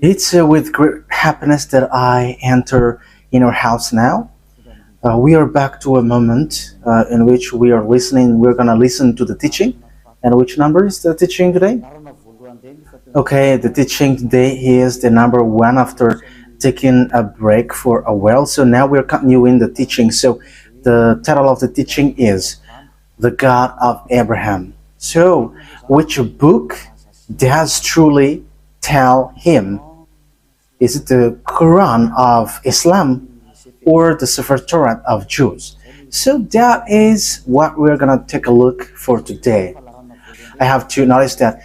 It's with great happiness that I enter in our house now. We are back to a moment in which we are listening. We're going to listen to the teaching. And which number is the teaching today? Okay, the teaching today is the number one after taking a break for a while. So now we're continuing the teaching. So the title of the teaching is The God of Abraham. So, which book does truly tell him? Is it the Quran of Islam or the sefer torat of Jews? So that is what we're gonna take a look for today. I have to notice that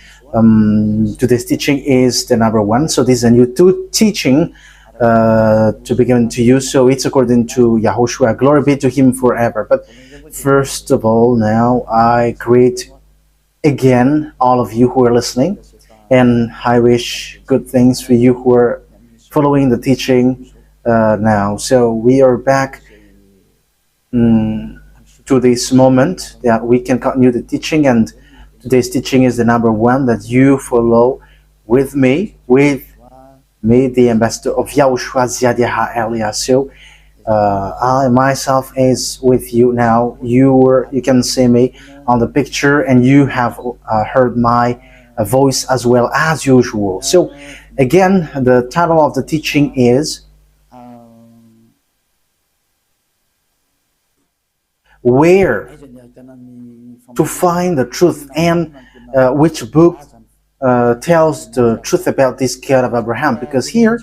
today's teaching is the number one. So this is a new teaching to be given to you. So it's according to YAHOSHUAH. Glory be to him forever. But first of all, now I greet again all of you who are listening, and I wish good things for you who are following the teaching now. So we are back to this moment that we can continue the teaching, and today's teaching is the number one that you follow with me, the ambassador of YAHOSHUAH Ziadiha Elias. So I myself is with you now. You can see me on the picture, and you have heard my voice as well as usual. So again, the title of the teaching is Where to Find the Truth, and which book tells the truth about this God of Abraham, because here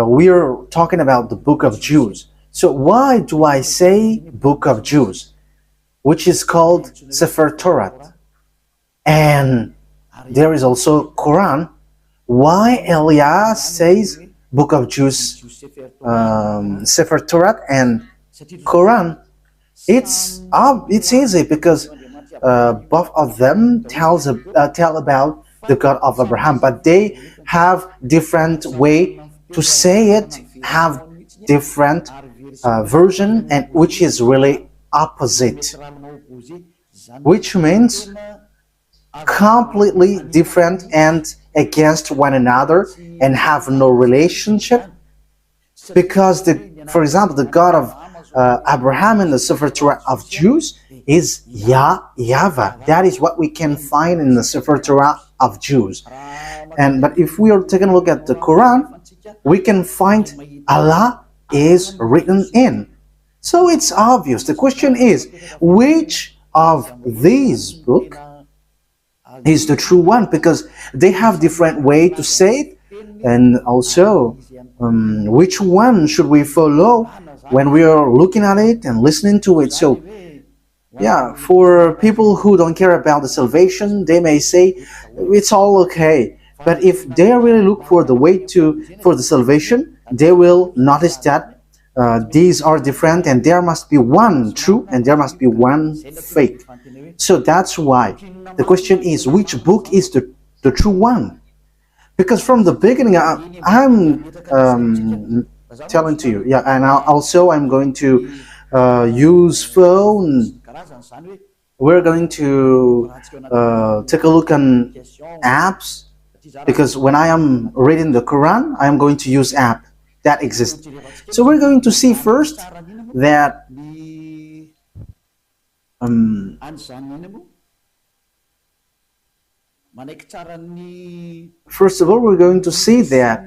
we are talking about the book of Jews. So why do I say book of Jews, which is called sefer torat, and there is also Quran? Why Elias says book of Jews, sefer torat and Quran? It's easy because both of them tell about the God of Abraham, but they have different way to say it, have different version, and which is really opposite, which means completely different and against one another and have no relationship. Because for example, the God of Abraham in the sefer Torah of Jews is YAHVAH. That is what we can find in the sefer Torah of Jews. But if we are taking a look at the Quran, we can find Allah is written in. So it's obvious. The question is, which of these books is the true one? Because they have different way to say it, and also which one should we follow when we are looking at it and listening to it. So yeah, for people who don't care about the salvation, they may say it's all okay. But if they really look for the way for the salvation, they will notice that these are different, and there must be one true and there must be one fake. So that's why the question is, which book is the true one? Because from the beginning, I'm telling to you, yeah, and also I'm going to use phone. We're going to take a look on apps, because when I am reading the Quran, I am going to use app that exists. So we're going to see first that first of all, we're going to see that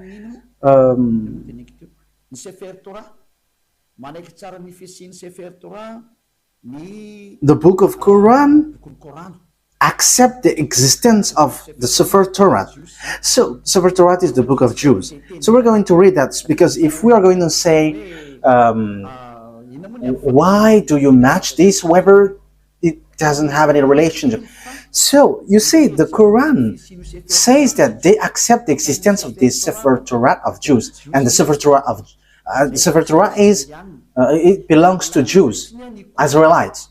the book of Quran accept the existence of the sefer Torah. So sefer Torah is the book of Jews. So we're going to read that, because if we are going to say why do you match this, whether it doesn't have any relationship. So you see, the Quran says that they accept the existence of the sefer Torah of Jews, and the sefer Torah is it belongs to Jews, Israelites.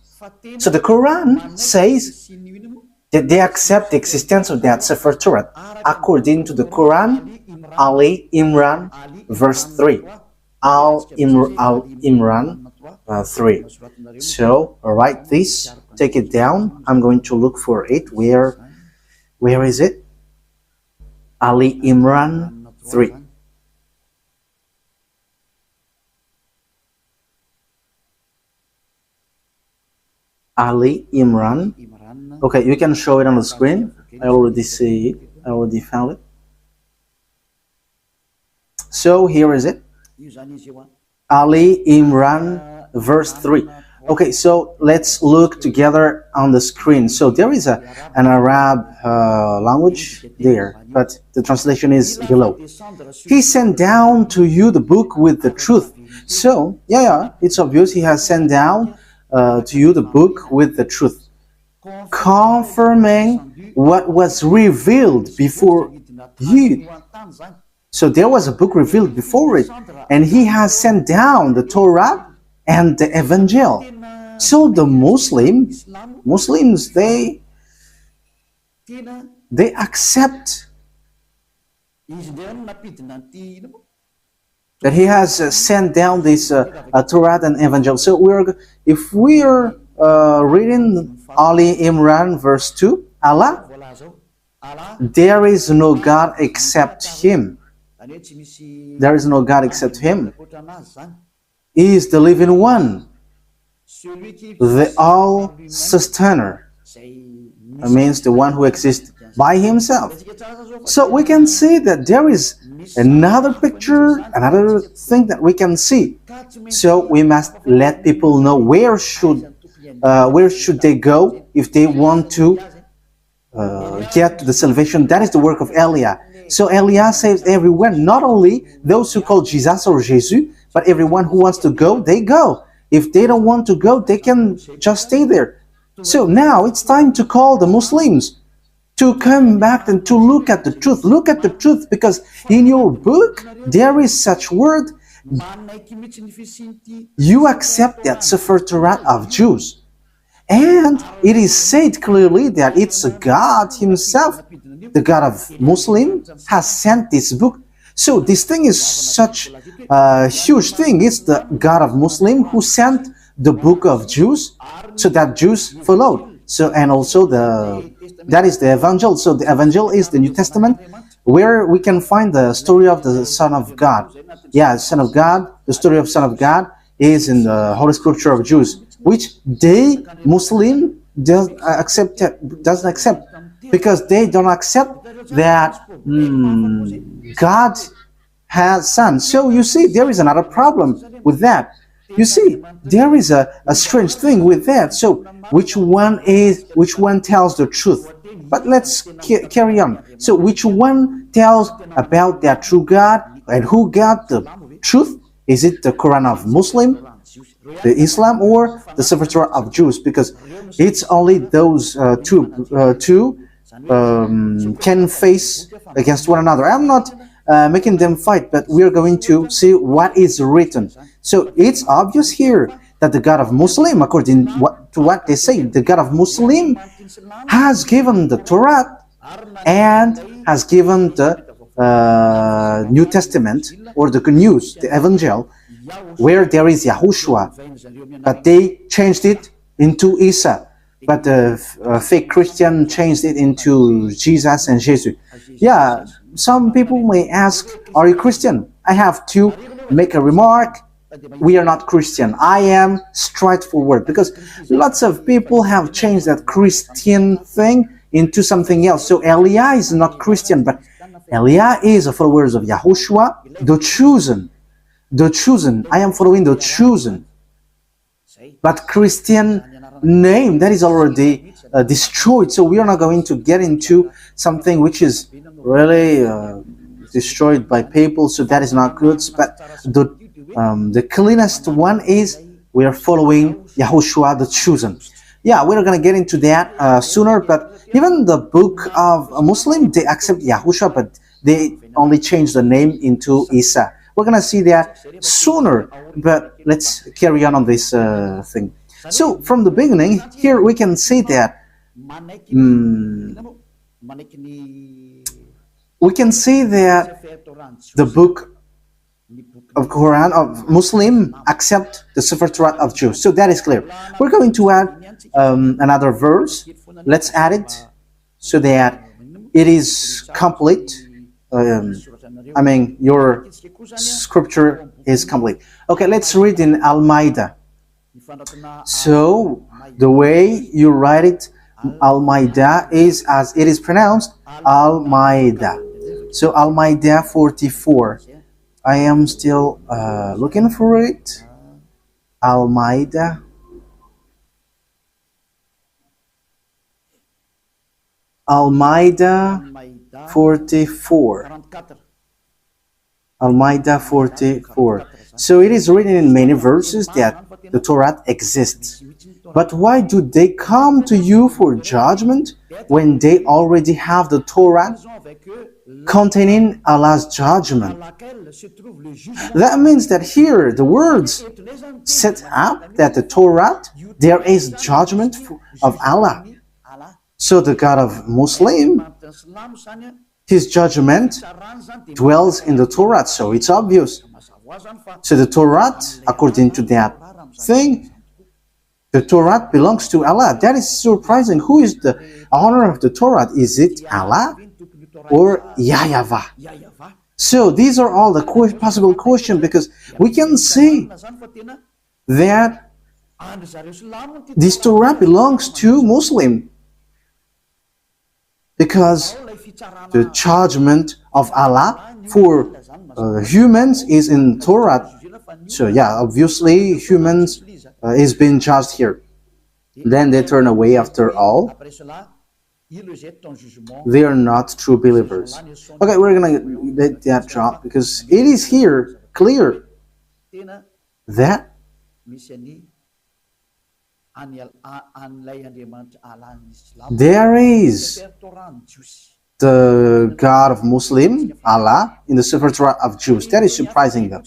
So the Quran says that they accept the existence of that sefer Torah according to the Quran, Ali Imran, verse 3. Al Imran 3. So write this, take it down. I'm going to look for it. Where is it? Ali Imran 3. Ali Imran. Okay, you can show it on the screen. I already see it. I already found it. So here is it. Ali Imran, verse 3. Okay, so let's look together on the screen. So there is an Arab language there, but the translation is below. He sent down to you the book with the truth. So, yeah, it's obvious he has sent down to you the book with the truth, confirming what was revealed before you. So there was a book revealed before it, and he has sent down the torat and the evangel. So the Muslims, they accept that he has sent down this Torah and Evangel. So if we are reading Ali Imran verse 2, Allah, there is no God except Him. There is no God except Him. He is the living one, the all-sustainer. That means the one who exists by Himself. So we can see that there is another picture, another thing that we can see. So we must let people know where should they go if they want to get to the salvation. That is the work of Elia. So Elia saves everyone, not only those who call Jesus or Jesus, but everyone who wants to go, they go. If they don't want to go, they can just stay there. So now it's time to call the Muslims to come back and to look at the truth. Look at the truth, because in your book there is such word. You accept that sefer torat of Jews, and it is said clearly that it's God Himself, the God of Muslim, has sent this book. So this thing is such a huge thing. It's the God of Muslim who sent the book of Jews, so that Jews followed. So, and also that is the Evangel. So the Evangel is the New Testament, where we can find the story of the Son of God. Yeah, Son of God. The story of Son of God is in the Holy Scripture of Jews, which they Muslim doesn't accept, because they don't accept that God has Son. So you see, there is another problem with that. You see, there is a strange thing with that. So which one tells the truth? But let's carry on. So which one tells about that true God, and who got the truth? Is it the Quran of Muslim, the Islam, or the sefer Torah of Jews? Because it's only those two can face against one another. I'm not making them fight, but we are going to see what is written. So it's obvious here that the God of Muslim, according to what they say, the God of Muslim has given the Torah and has given the New Testament, or the good news, the Evangel, where there is YAHOSHUAH, but they changed it into Isa. But the fake Christian changed it into Jesus and Jesus. Yeah, some people may ask, are you Christian? I have to make a remark. We are not Christian. I am straightforward, because lots of people have changed that Christian thing into something else. So Elia is not Christian, but Elia is a follower of YAHOSHUAH, the chosen. The chosen. I am following the chosen. But Christian name, that is already destroyed. So we are not going to get into something which is really destroyed by people. So that is not good. But the cleanest one is we are following YAHOSHUAH, the chosen. Yeah, we're going to get into that sooner. But even the book of a Muslim, they accept YAHOSHUAH, but they only change the name into Isa. We're going to see that sooner, but let's carry on this thing. So from the beginning, here we can see that the book of Quran of Muslim accept the sefer Torah of Jews. So that is clear. We're going to add another verse. Let's add it so that it is complete. I mean, your scripture is complete. Okay, let's read in Al-Maida. So, the way you write it, Al-Maida, is as it is pronounced, Al-Maida. So, Al-Maida 44. I am still looking for it. Al-Maida. Al-Maida 44. Al-Maida 44. So it is written in many verses that the Torah exists. But why do they come to you for judgment when they already have the Torah containing Allah's judgment? That means that here the words set up that the Torah, there is judgment of Allah. So the God of Muslim, his judgment dwells in the Torah, so it's obvious. So the Torah, according to that thing, the Torah belongs to Allah. That is surprising. Who is the owner of the Torah? Is it Allah or YAHVAH? So these are all the possible questions, because we can see that this Torah belongs to Muslim, because the judgment of Allah for humans is in Torah. So yeah, obviously humans is being judged here. Then they turn away after all. They are not true believers. Okay, we're gonna let that drop, because it is here clear that there is the God of Muslim, Allah, in the sefer Torah of Jews. That is surprising though.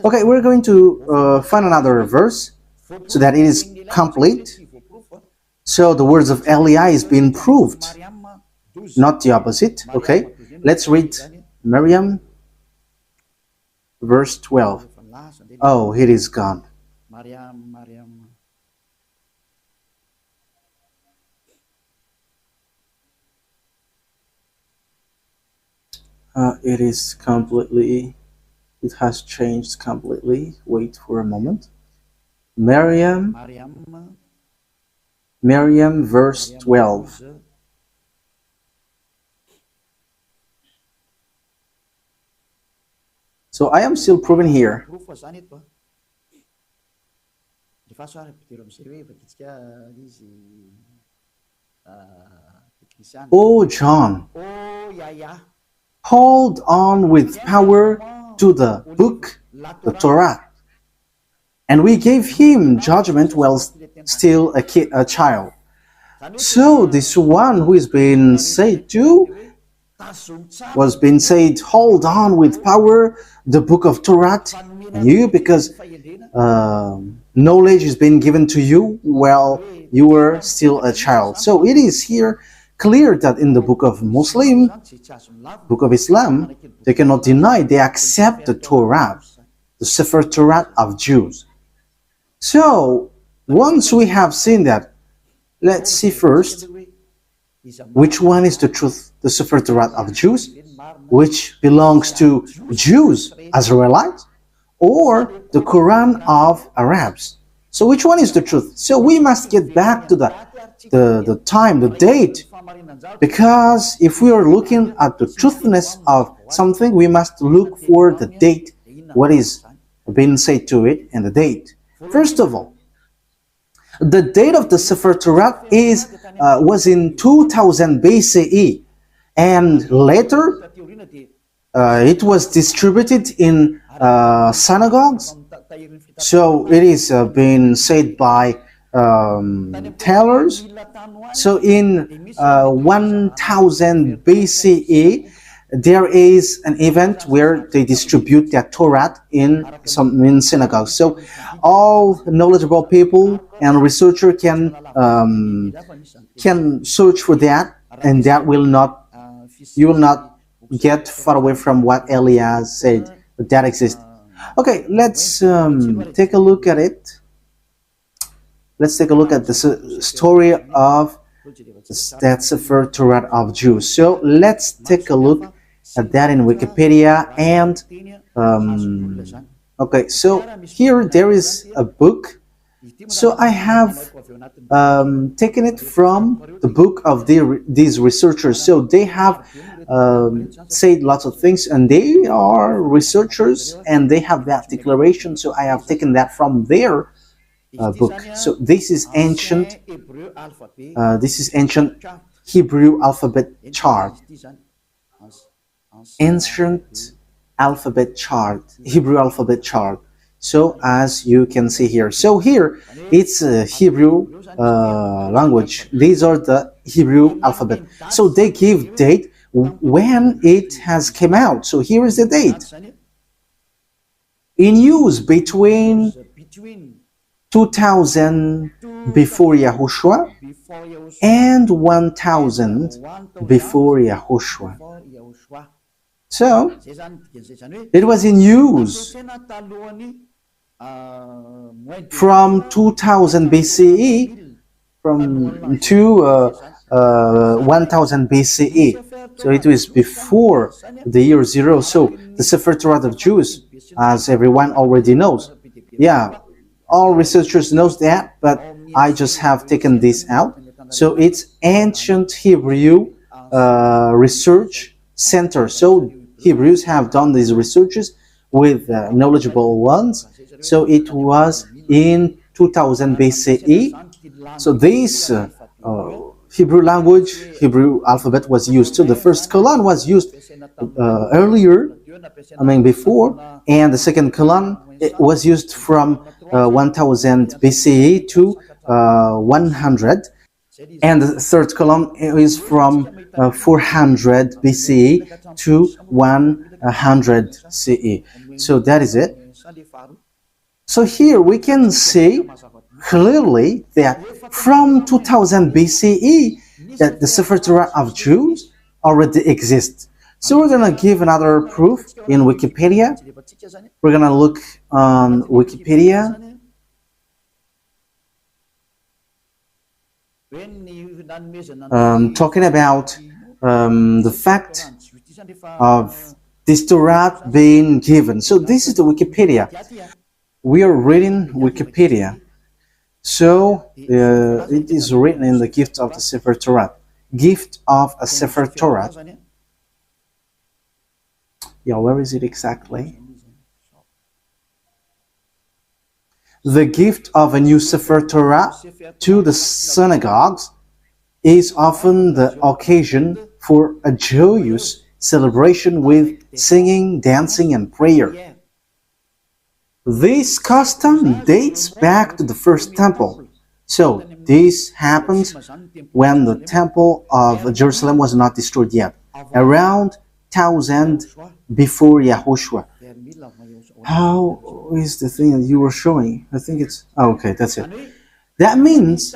Okay, we're going to find another verse so that it is complete. So the words of Eli is being proved, not the opposite. Okay, let's read Miriam, verse 12. Oh, it is gone. It is completely, it has changed completely. Wait for a moment. Miriam, verse 12. So I am still proving here. Oh, John, hold on with power to the book, the Torah. And we gave him judgment while still a child. So this one who is being said to was being said, hold on with power the book of Torah, and you, because knowledge is being given to you while you were still a child. So it is here clear that in the book of Muslim, book of Islam, they cannot deny, they accept the Torah, the sefer Torah of Jews. So once we have seen that, let's see first which one is the truth, the sefer Torah of Jews, which belongs to Jews, Israelites, or the Quran of Arabs. So which one is the truth? So we must get back to the time, the date, because if we are looking at the truthness of something, we must look for the date, what is being said to it, and the date. First of all, the date of the Sefer Torah was in 2000 BCE, and later it was distributed in synagogues. So it is being said by tailors. So in 1000 BCE, there is an event where they distribute their Torah in synagogues. So all knowledgeable people and researcher can search for that, and that will not, you will not get far away from what Elias said, that exists. Okay, let's take a look at it. Let's take a look at the story of that Sefer Torah of Jews. So let's take a look at that in Wikipedia. And okay, so here there is a book. So I have taken it from the book of these researchers. So they have said lots of things, and they are researchers, and they have that declaration. So I have taken that from their book. So this is ancient. This is ancient Hebrew alphabet chart. Ancient alphabet chart, Hebrew alphabet chart. So as you can see here, so here it's a Hebrew language. These are the Hebrew alphabet. So they give date when it has came out. So here is the date. In use between 2000 before Yahushua and 1000 before Yahushua. So it was in use from 2000 BCE to 1000 BCE. So it was before the year 0. So the sefer torat of Jews, as everyone already knows. Yeah, all researchers knows that, but I just have taken this out. So it's ancient Hebrew research center. So Hebrews have done these researches with knowledgeable ones. So it was in 2000 BCE. So this Hebrew language, Hebrew alphabet was used. So the first colon was used earlier, before, and the second colon it was used from 1000 BCE to 100, and the third column is from 400 BCE to 100 CE. So that is it. So here we can see clearly that from 2000 BCE that the sefer torat of Jews already exists. So we're going to give another proof in Wikipedia. We're going to look on Wikipedia. Talking about the fact of this torat being given. So this is the Wikipedia. We are reading Wikipedia. So it is written in the gift of the sefer torat. Gift of a sefer torat. Yeah, where is it exactly? The gift of a new sefer Torah to the synagogues is often the occasion for a joyous celebration with singing, dancing, and prayer. This custom dates back to the first temple. So this happens when the temple of Jerusalem was not destroyed yet, around 1000 before Yahushua. How is the thing that you were showing? I think it's... Oh, okay, that's it. That means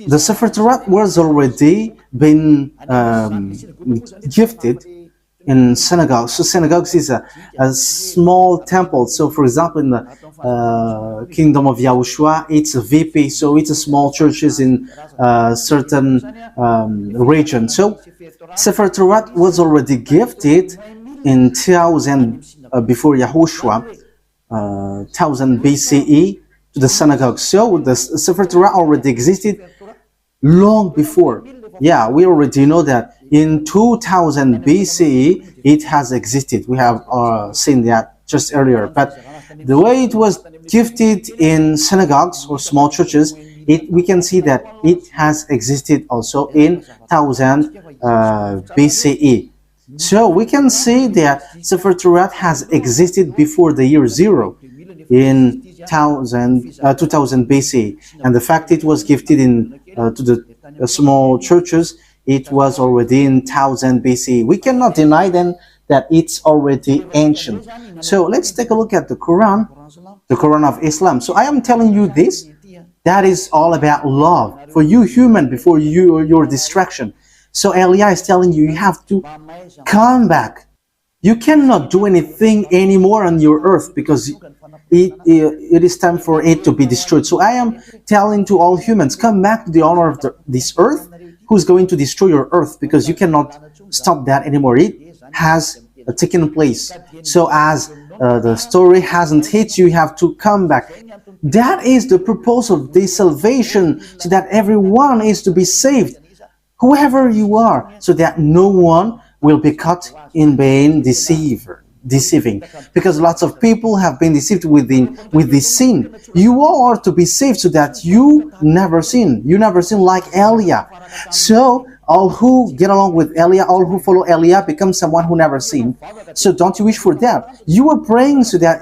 the sefer torat was already been gifted in synagogues. So synagogues is a small temple. So for example, in the kingdom of YAHOSHUAH, it's a VP. So it's a small churches in certain region. So sefer torat was already gifted in 1000 before Yahushua, 1000 BCE to the synagogue. So the sefer torat already existed long before. Yeah, we already know that in 2000 BCE it has existed. We have seen that just earlier. But the way it was gifted in synagogues or small churches, we can see that it has existed also in 1000 BCE. So we can see that sefer torat has existed before the year 0 in 2000 BC, and the fact it was gifted in to the small churches, it was already in 1000 BC. We cannot deny then that it's already ancient. So let's take a look at the Quran of Islam. So I am telling you this, that is all about love for you human before your distraction. So Elia is telling you, you have to come back. You cannot do anything anymore on your earth because it is time for it to be destroyed. So I am telling to all humans, come back to the honor of this earth. who's going to destroy your earth, because you cannot stop that anymore. It has taken place. So as the story hasn't hit you, you have to come back. That is the purpose of this salvation, so that everyone is to be saved, whoever you are, so that no one will be caught in being deceiving, because lots of people have been deceived with this sin. You all are to be saved, so that you never sin. You never sin like Elia. So all who get along with Elia, all who follow Elia, become someone who never sinned. So don't you wish for that? You are praying so that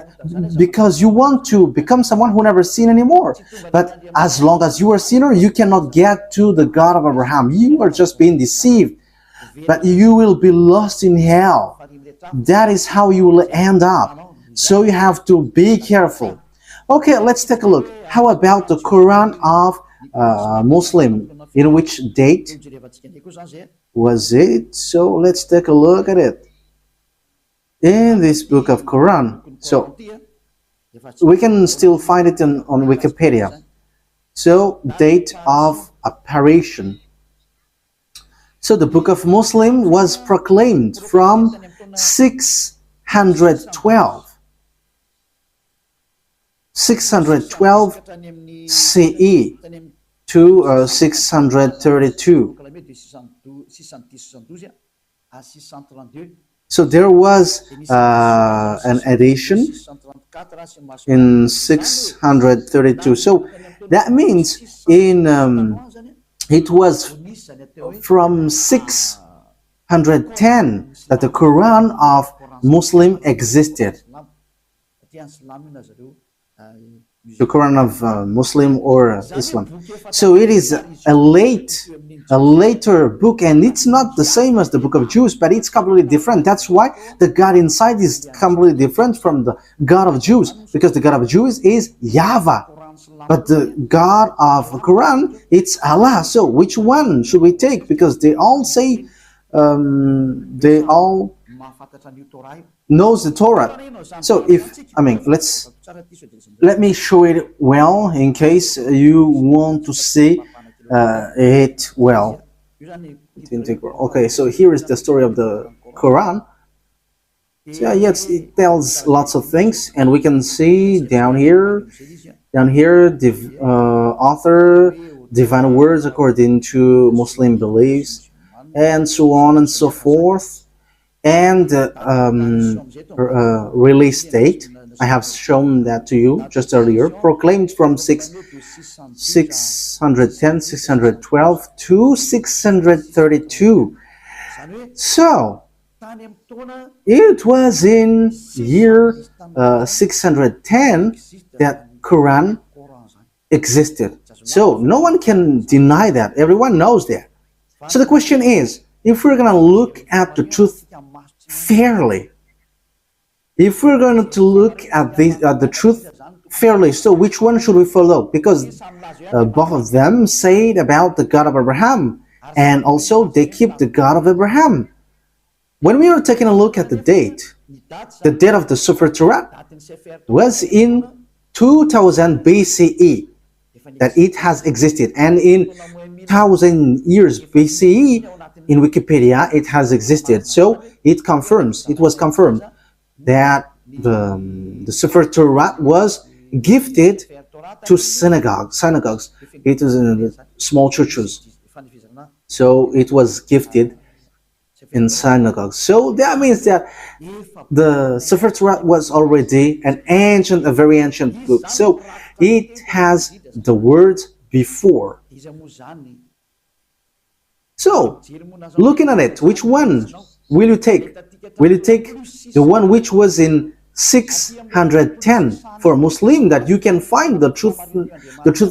because you want to become someone who never sinned anymore. But as long as you are a sinner, you cannot get to the God of Abraham. You are just being deceived. But you will be lost in hell. That is how you will end up. So you have to be careful. Okay, let's take a look. How about the Quran of Muslim? In which date was it? So let's take a look at it. In this book of Quran. So we can still find it on Wikipedia. So date of apparition. So the book of Muslim was proclaimed from 612 CE to 632. So there was an edition in 632. So that means it was from 610 that the Quran of Muslim existed. The Quran of Muslim or Islam. So it is a later book, and it's not the same as the book of Jews, but it's completely different. That's why the God inside is completely different from the God of Jews, because the God of Jews is YAHVAH, but the God of the Quran, it's Allah. So which one should we take? Because they all say, they all knows the Torah. So let me show it well in case you want to see it well. Okay, so here is the story of the Quran. So yes, it tells lots of things, and we can see down here, the author, divine words according to Muslim beliefs, and so on and so forth. And release date, I have shown that to you just earlier, proclaimed from 610, 612 to 632. So it was in year 610 that Quran existed. So no one can deny that. Everyone knows that. So the question is, if we're going to look at the truth fairly, if we're going to look at the truth fairly, so which one should we follow? Because both of them say about the God of Abraham, and also they keep the God of Abraham. When we are taking a look at the date of the sefer torat was in 2000 BCE that it has existed, and in 1000 years BCE in Wikipedia it has existed. So it was confirmed that the sefer torat was gifted to synagogues. It is in small churches. So it was gifted in synagogues. So that means that the sefer torat was already a very ancient book. So it has the words before. So, looking at it, which one will you take? Will you take the one which was in 610 for Muslim, that you can find the truth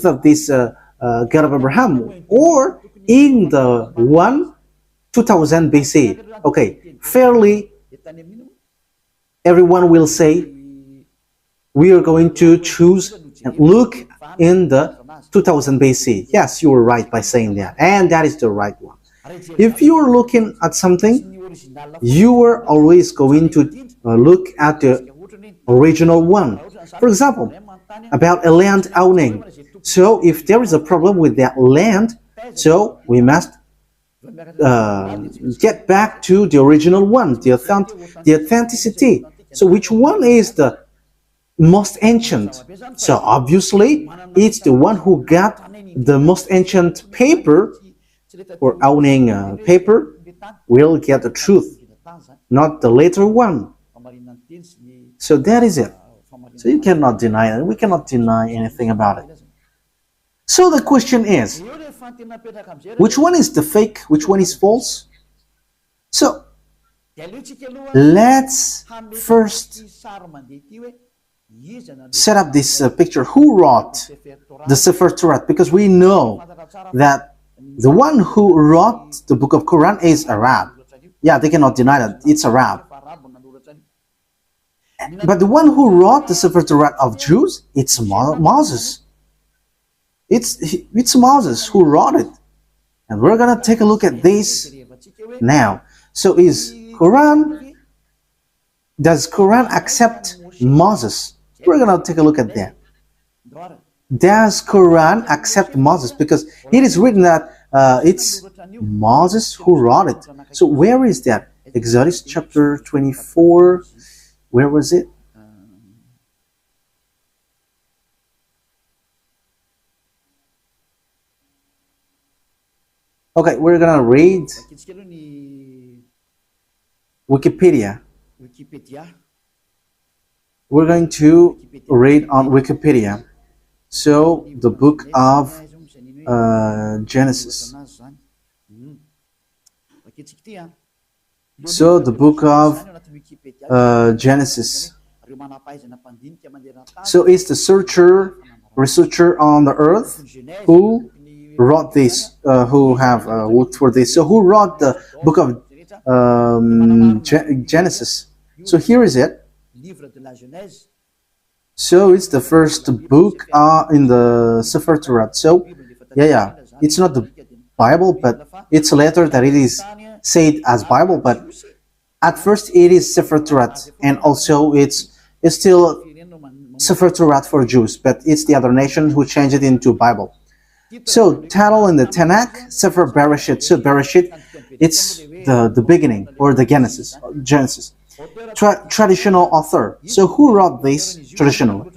of this God of Abraham, or in the 2000 BC? Okay, fairly, everyone will say we are going to choose and look in the 2000 BC. Yes, you were right by saying that, and that is the right one. If you are looking at something, you are always going to look at the original one. For example, about a land owning. So if there is a problem with that land, so we must get back to the original one, the authenticity. So which one is the most ancient? So obviously it's the one who got the most ancient paper, or owning paper, will get the truth, not the later one. So that is it. So you cannot deny it. We cannot deny anything about it. So the question is, which one is the fake? Which one is false? So let's first set up this picture. Who wrote the sefer torat? Because we know that the one who wrote the book of Quran is Arab. Yeah, they cannot deny that it's Arab. But the one who wrote the sefer torat of Jews, it's Moses. It's Moses who wrote it. And we're gonna take a look at this now. So does Quran accept Moses? We're gonna take a look at that. Does Quran accept Moses? Because it is written that it's Moses who wrote it. So where is that? Exodus chapter 24. Where was it? Okay, we're gonna read Wikipedia. We're going to read on Wikipedia. So the book of Genesis. So the book of Genesis. So it's the researcher on the earth who wrote this, who have worked for this. So who wrote the book of Genesis? So here is it. So it's the first book in the sefer torat. So yeah, it's not the Bible, but it's later that it is said as Bible. But at first it is sefer torat, and also it's still sefer torat for Jews, but it's the other nation who changed it into Bible. So title in the Tanakh, Sefer Bereshit. So Bereshit, it's the beginning, or the Genesis. Traditional author. So who wrote this traditionally?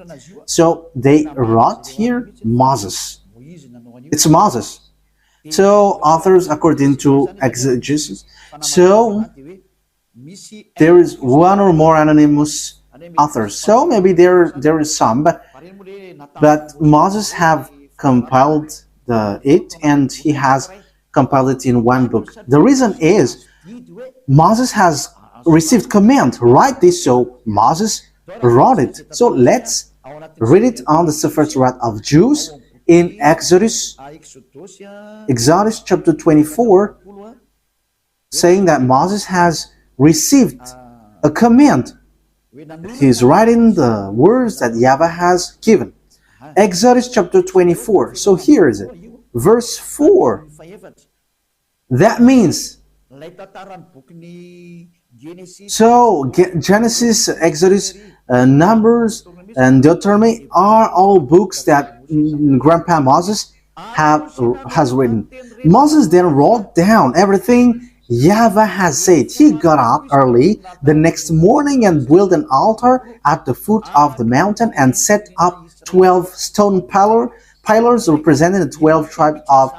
So they wrote here Moses. It's Moses. So authors according to exegesis. So there is one or more anonymous authors. So maybe there is some, but Moses have compiled it, and he has compiled it in one book. The reason is Moses has received command, write this, so Moses wrote it. So let's read it on the sefer torat of Jews in Exodus chapter 24, saying that Moses has received a command. He's writing the words that YAHVAH has given. Exodus chapter 24. So here is it. Verse 4. That means, so Genesis, Exodus, Numbers, and Deuteronomy are all books that Grandpa Moses has written. Moses then wrote down everything YAHVAH has said. He got up early the next morning and built an altar at the foot of the mountain and set up 12 stone pillars representing the 12 tribes of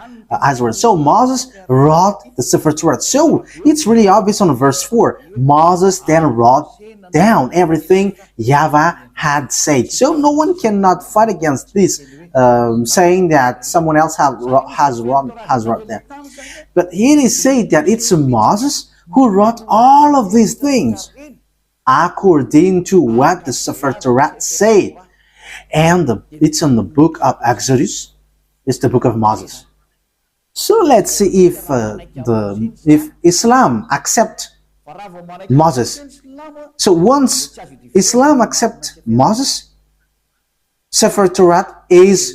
Israel. So Moses wrote the sefer torat. So it's really obvious on verse 4. Moses then wrote down everything YAHVAH had said. So no one cannot fight against this, saying that someone else has wrote that. But it is said that it's Moses who wrote all of these things according to what the sefer torat said. And it's in the book of Exodus. It's the book of Moses. So let's see if Islam accept Moses. So once Islam accept Moses, sefer torat is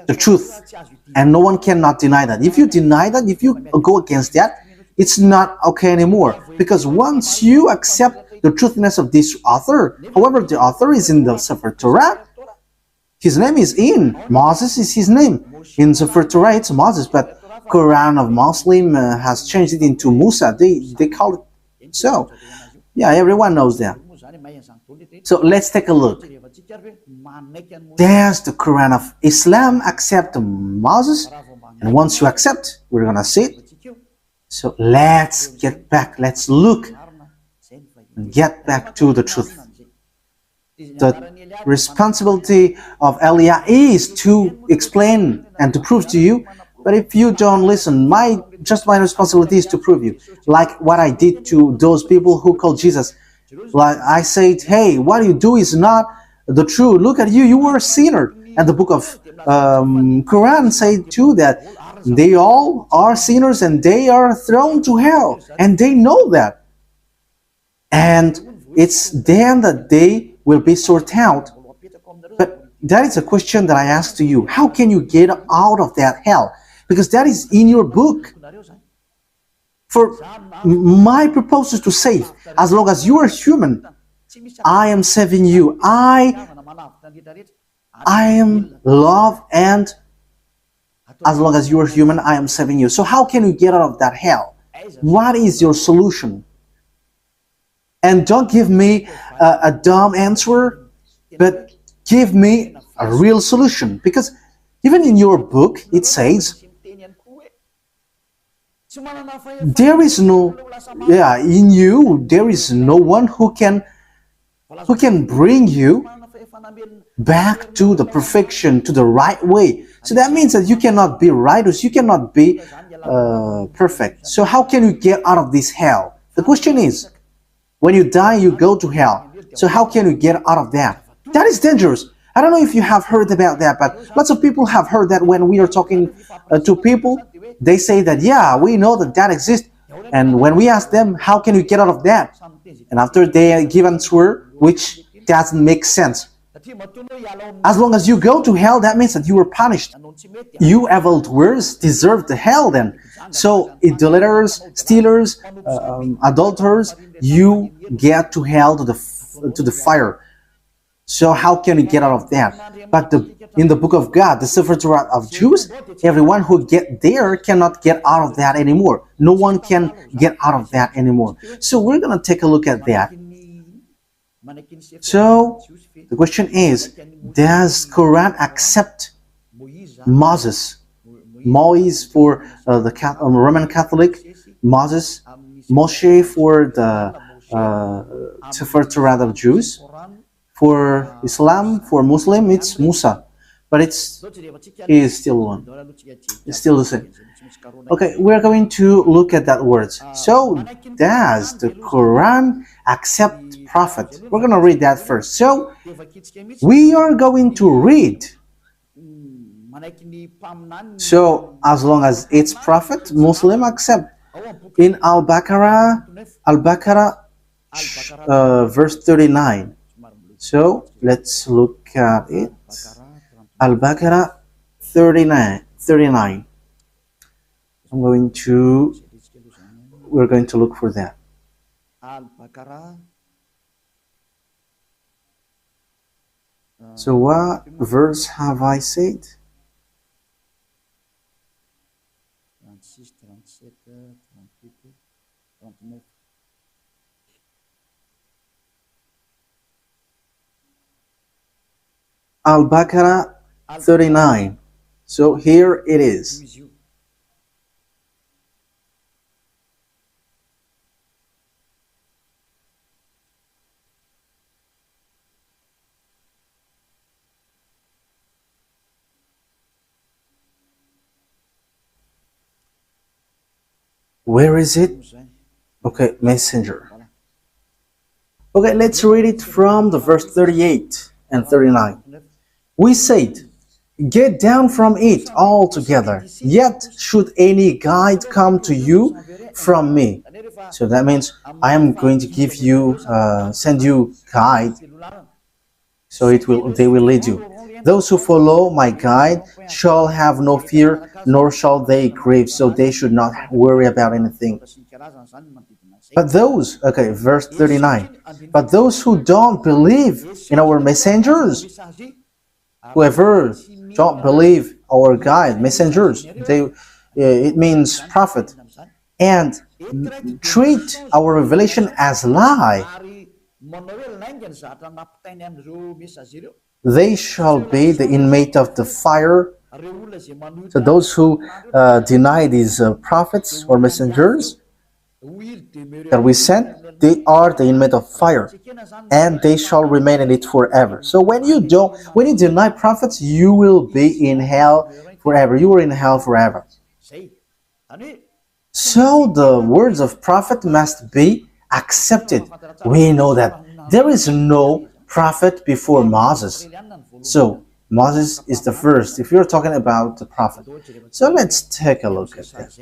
the truth, and no one cannot deny that. If you deny that, if you go against that, it's not okay anymore. Because once you accept the truthiness of this author, however, the author is in the sefer torat, his name is in Moses is his name in sefer torat. It's Moses, but Quran of Muslim has changed it into Musa. They call it so. Yeah, everyone knows that. So let's take a look. Does the Quran of Islam accept Moses? And once you accept, we're gonna see it. So let's get back. Let's look and get back to the truth. The responsibility of Elia is to explain and to prove to you. But if you don't listen, my responsibility is to prove you. Like what I did to those people who called Jesus. Like I said, hey, what you do is not the truth. Look at you, you were a sinner. And the book of Quran said too that they all are sinners and they are thrown to hell. And they know that. And it's then that they will be sorted out. But that is a question that I ask to you. How can you get out of that hell? Because that is in your book. For my purpose is to save. As long as you are human, I am saving you. I am love, and as long as you are human, I am saving you. So how can you get out of that hell? What is your solution? And don't give me a dumb answer, but give me a real solution. Because even in your book, it says, there is no, in you, there is no one who can bring you back to the perfection, to the right way. So that means that you cannot be righteous, you cannot be perfect. So how can you get out of this hell? The question is, when you die, you go to hell. So how can you get out of that? That is dangerous. I don't know if you have heard about that, but lots of people have heard that when we are talking to people, they say that, yeah, we know that that exists. And when we ask them, how can you get out of that? And after they give an answer, which doesn't make sense. As long as you go to hell, that means that you were punished. You evildoers deserve the hell then. So idolaters, stealers, adulterers, you get to hell, to the fire. So how can you get out of that? But in the book of God, the sefer torat of Jews, everyone who get there cannot get out of that anymore. No one can get out of that anymore. So we're going to take a look at that. So the question is, does Quran accept Moses? Moise for the Roman Catholic, Moses, Moshe for the sefer torat of Jews. For Islam, for Muslim, it's Musa, but he is still one. It's still the same. Okay, we're going to look at that words. So, does the Quran accept prophet? We're going to read that first. So, we are going to read. So, as long as it's prophet, Muslim accept. In Al-Baqarah, verse 39. So let's look at it. Al-Baqarah 39. We're going to look for that. So what verse have I said? Al-Baqarah 39. So here it is. Where is it? Okay, messenger. Okay, let's read it from the verse 38 and 39. We said, get down from it altogether, yet should any guide come to you from me. So that means I am going to give you, send you guide, so they will lead you. Those who follow my guide shall have no fear, nor shall they grieve, so they should not worry about anything. But those, okay, verse 39, but those who don't believe in our messengers, whoever don't believe our guide, messengers, it means prophet, and treat our revelation as lie, they shall be the inmate of the fire. So those who deny these prophets or messengers that we sent, they are the inmate of fire, and they shall remain in it forever. So when you deny prophets, you will be in hell forever. You are in hell forever. So the words of prophet must be accepted. We know that there is no prophet before Moses. So Moses is the first, if you're talking about the prophet. So let's take a look at that.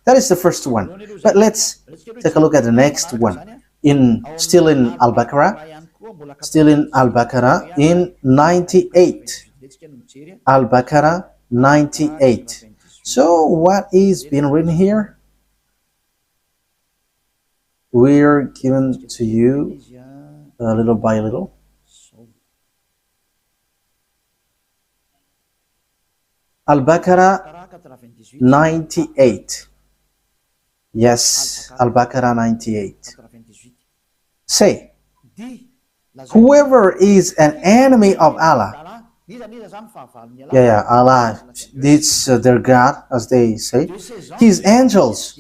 That is the first one. But let's take a look at the next one. Still in Al-Baqarah. Still in Al-Baqarah in 98. Al-Baqarah 98. So what is being written here? We're given to you little by little. Al-Baqarah 98. Yes, Al-Baqarah 98. Say, whoever is an enemy of Allah, Allah, it's their God, as they say, his angels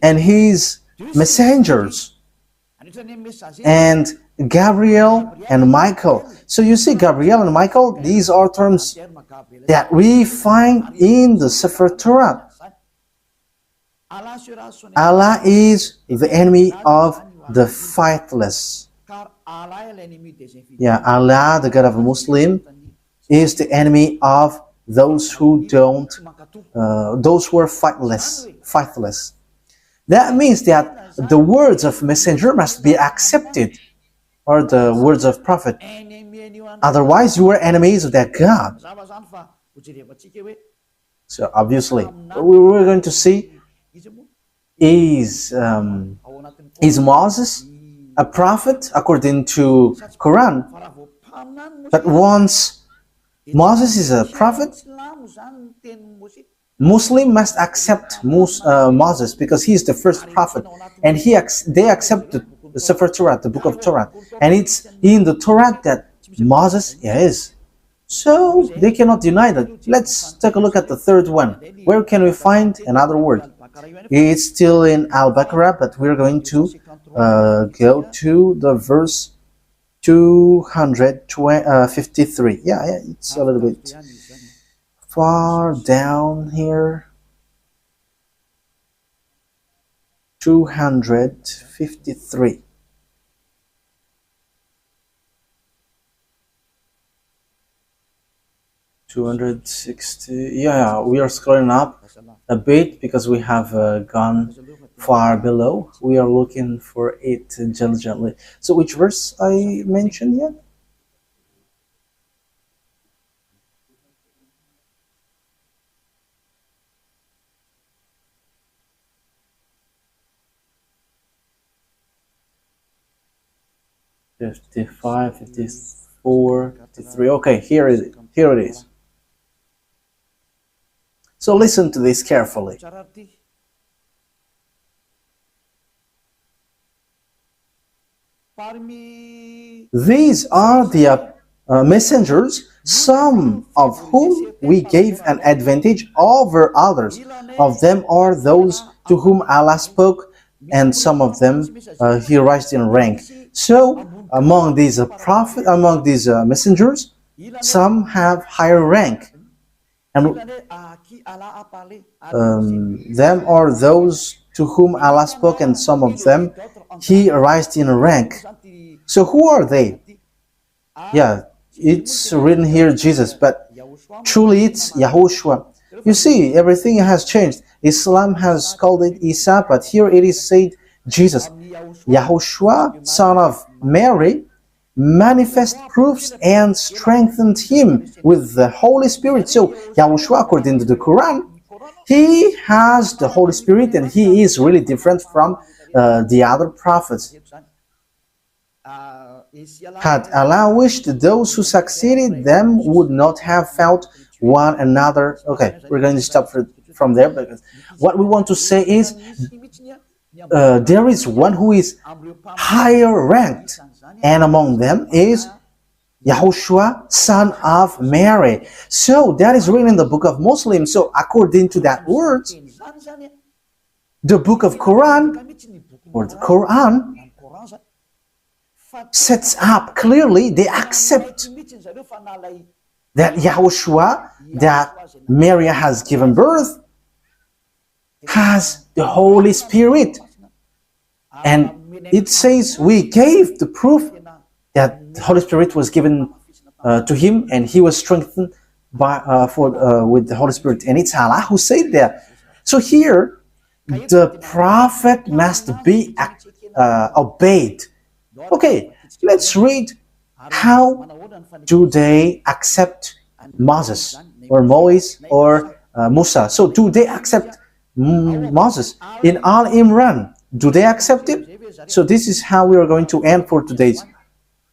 and his messengers, and Gabriel and Michael. So you see, Gabriel and Michael, these are terms that we find in the sefer torat. Allah is the enemy of the faithless. Yeah, Allah, the God of a Muslim, is the enemy of those who those who are faithless. That means that the words of messenger must be accepted, or the words of prophet. Otherwise, you are enemies of that God. So obviously, we're going to see, is Moses a prophet according to Quran? But once Moses is a prophet, Muslim must accept Moses, because he is the first prophet, and they accept the sefer Torah, the book of Torah, and it's in the Torah that Moses is. So they cannot deny that. Let's take a look at the third one. Where can we find another word? It's still in Al-Baqarah, but we're going to go to the verse 253. Yeah, it's a little bit far down here. 253. Yeah, we are scrolling up a bit because we have gone far below. We are looking for it diligently. So which verse I mentioned yet? "55, 54, 53. Okay, here it is. So listen to this carefully. These are the messengers, some of whom we gave an advantage over others. Of them are those to whom Allah spoke, and some of them He raised in rank. So among these messengers, some have higher rank, and them are those to whom Allah spoke, and some of them He raised in rank. So who are they? Yeah, it's written here Jesus, but truly it's YAHOSHUAH. You see, everything has changed. Islam has called it Isa, but here it is said Jesus. YAHOSHUAH, son of Mary, manifest proofs and strengthened him with the Holy Spirit. So YAHOSHUAH, according to the Quran, he has the Holy Spirit, and he is really different from the other prophets. Had Allah wished, those who succeeded them would not have fought one another. Okay, we're going to stop from there, because what we want to say is there is one who is higher ranked, and among them is YAHOSHUAH, son of Mary. So that is written in the book of Muslims. So according to that word, the book of Quran, or the Quran, sets up clearly, they accept that YAHOSHUAH, that Mary has given birth, has the Holy Spirit. And it says we gave the proof that the Holy Spirit was given to him, and he was strengthened by with the Holy Spirit. And it's Allah who said that. So here, the prophet must be obeyed. Okay, let's read how do they accept Moses or Moise or Musa. So do they accept Moses in Al Imran? Do they accept it? So this is how we are going to end for today's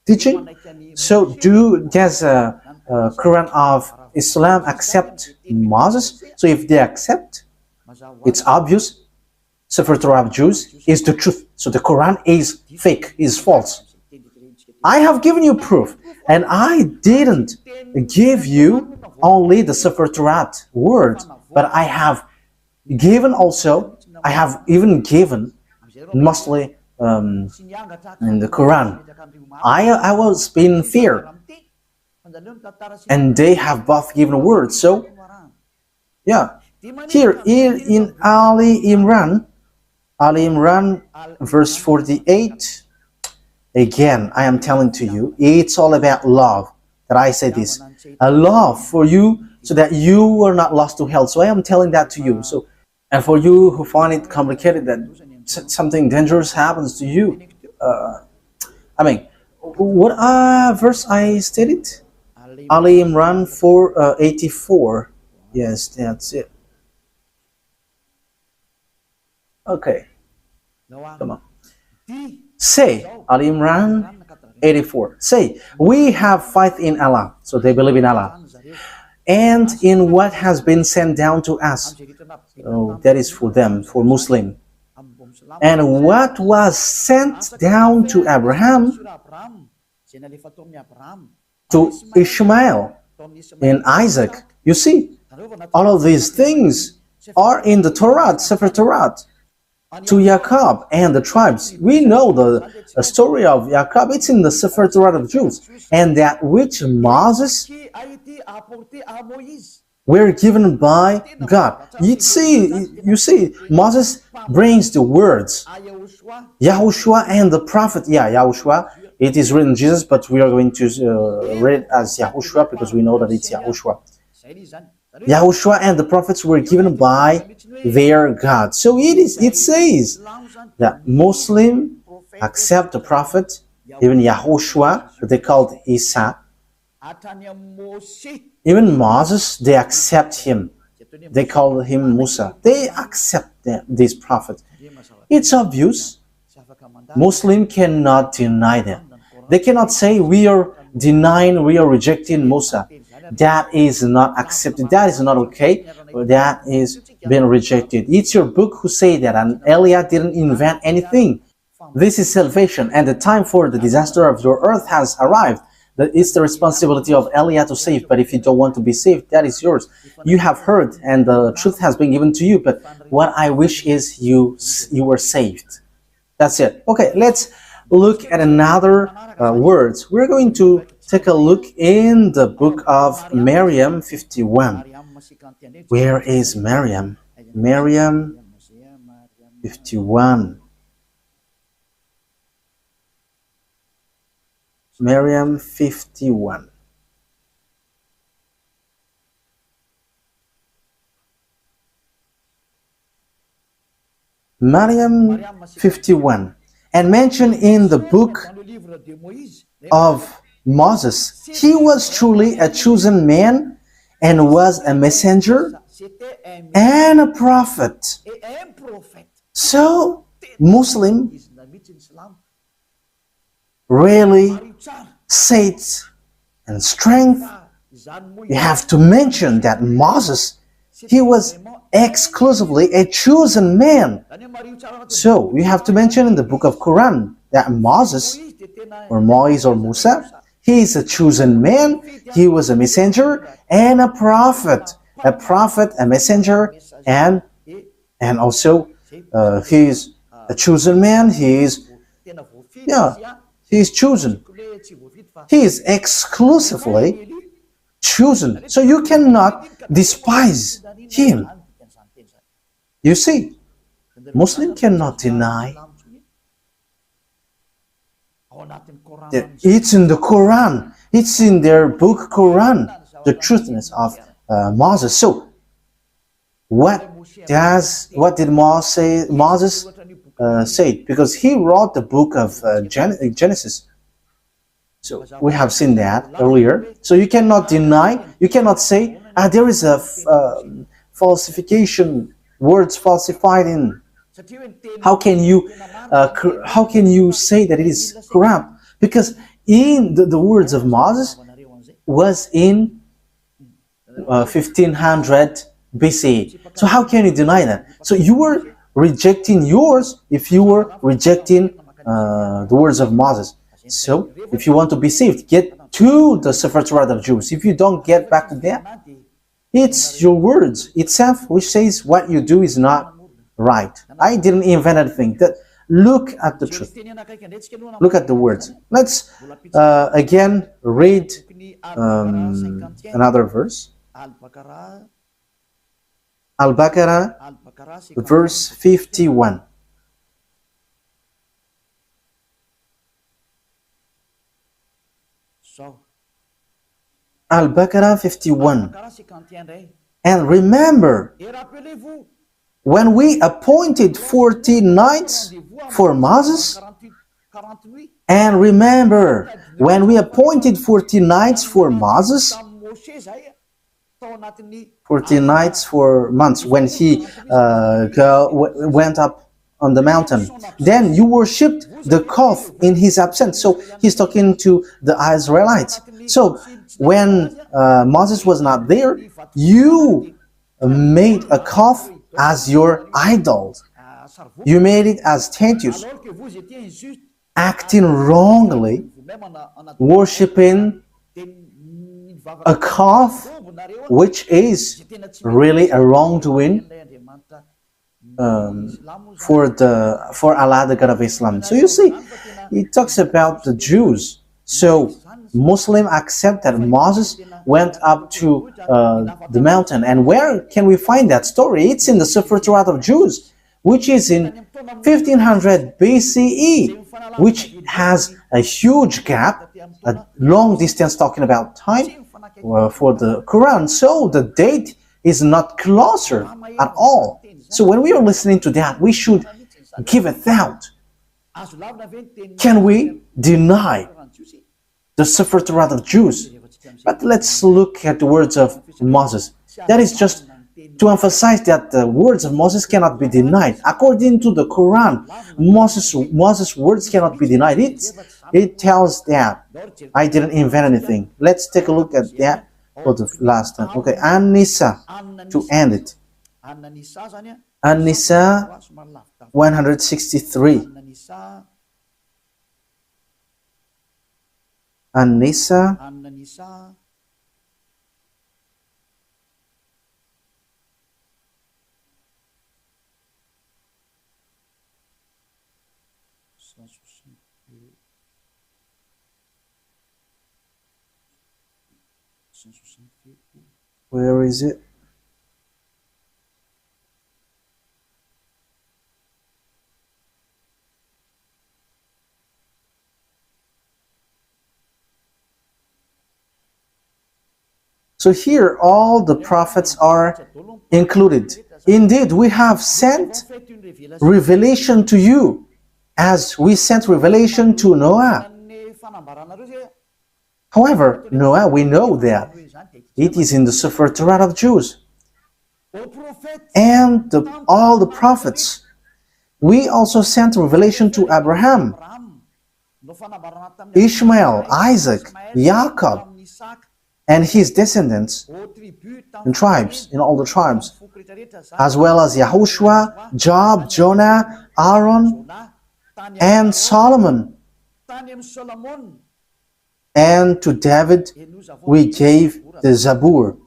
teaching. So does Quran of Islam accept Moses? So if they accept, it's obvious sefer torat of Jews is the truth. So the Quran is fake, is false. I have given you proof, and I didn't give you only the sefer torat word, but I have given also, I have even given mostly in the Quran. I was in fear, and they have both given words. So yeah, here in Ali Imran verse 48, again I am telling to you, it's all about love, that I say this, a love for you so that you are not lost to hell. So I am telling that to you. So, and for you who find it complicated, that something dangerous happens to you, I mean, what verse I stated? Ali Imran 4:84. Yes, that's it. Okay, come on. Say, Ali Imran 84. Say, we have faith in Allah. So they believe in Allah, and in what has been sent down to us. So that is for them, for Muslim. And what was sent down to Abraham, to Ishmael, and Isaac. You see, all of these things are in the Torat, sefer torat. To Jacob and the tribes. We know the story of Jacob. It's in the sefer torat of Jews. And that which Moses were given by God. You see, Moses brings the words, YAHOSHUAH and the prophet. Yeah, YAHOSHUAH. It is written Jesus, but we are going to read it as YAHOSHUAH because we know that it's YAHOSHUAH. YAHOSHUAH and the prophets were given by their God. So it says that Muslim accept the prophet, even YAHOSHUAH, that they called Isa. Even Moses, they accept him. They call him Musa. They accept this prophet. It's obvious. Muslim cannot deny them. They cannot say we are denying, we are rejecting Musa. That is not accepted. That is not okay. That is being rejected. It's your book who say that, and Eliah didn't invent anything. This is salvation, and the time for the disaster of your earth has arrived. It's the responsibility of Eliah to save, but if you don't want to be saved, that is yours. You have heard, and the truth has been given to you, but what I wish is you were saved. That's it. Okay, let's look at another words. We're going to take a look in the book of Miriam 51. Where is Miriam? Miriam 51. Miriam 51. Miriam 51. And mentioned in the book of Moses, he was truly a chosen man and was a messenger and a prophet. So, Muslim really faith and strength you have to mention that Moses, he was exclusively a chosen man. So you have to mention in the book of Quran that Moses, or Moise or Musa, he is a chosen man, he was a messenger and a prophet, a messenger, and also he is a chosen man, he is chosen. He is exclusively chosen. So you cannot despise him. You see, Muslim cannot deny that it's in the Quran, it's in their book Quran, the truthness of Moses. So what did Moses say? Because he wrote the book of Genesis. So we have seen that earlier. So you cannot deny, you cannot say there is a falsification, words falsified in. How can you say that it is corrupt? Because in the words of Moses was in 1500 BCE. So how can you deny that? So you were rejecting yours if you were rejecting the words of Moses. So if you want to be saved, get to the sefer torat of Jews. If you don't get back to that, it's your words itself which says what you do is not right. I didn't invent anything. Look at the truth. Look at the words. Let's again read another verse. Al-Baqarah, verse 51. Al-Baqarah 51. And remember, when we appointed 40 nights for Moses, and remember, when we appointed 40 nights for Moses, 40 nights for months, when he went up on the mountain, then you worshipped the calf in his absence. So he's talking to the Israelites. So when Moses was not there, you made a calf as your idol. You made it as statues, acting wrongly, worshipping a calf, which is really a wrongdoing for Allah, the God of Islam. So you see, it talks about the Jews. So Muslims accept that Moses went up to the mountain. And where can we find that story? It's in the Sefer Torat of Jews, which is in 1500 BCE, which has a huge gap, a long distance talking about time for the Quran. So the date is not closer at all. So when we are listening to that, we should give a thought. Can we deny the Sefer Torat of Jews? But let's look at the words of Moses. That is just to emphasize that the words of Moses cannot be denied. According to the Quran, Moses' words cannot be denied. It tells that I didn't invent anything. Let's take a look at that for the last time. Okay, An-Nisa, to end it. An-Nisa 163. An-Nisa 163. Where is it? So here all the prophets are included. Indeed, we have sent revelation to you as we sent revelation to Noah. However, Noah, we know that it is in the Sefer Torat of Jews. And all the prophets. We also sent revelation to Abraham, Ishmael, Isaac, Jacob, and his descendants in tribes, in all the tribes, as well as YAHOSHUAH, Job, Jonah, Aaron, and Solomon. And to David we gave the Zabur.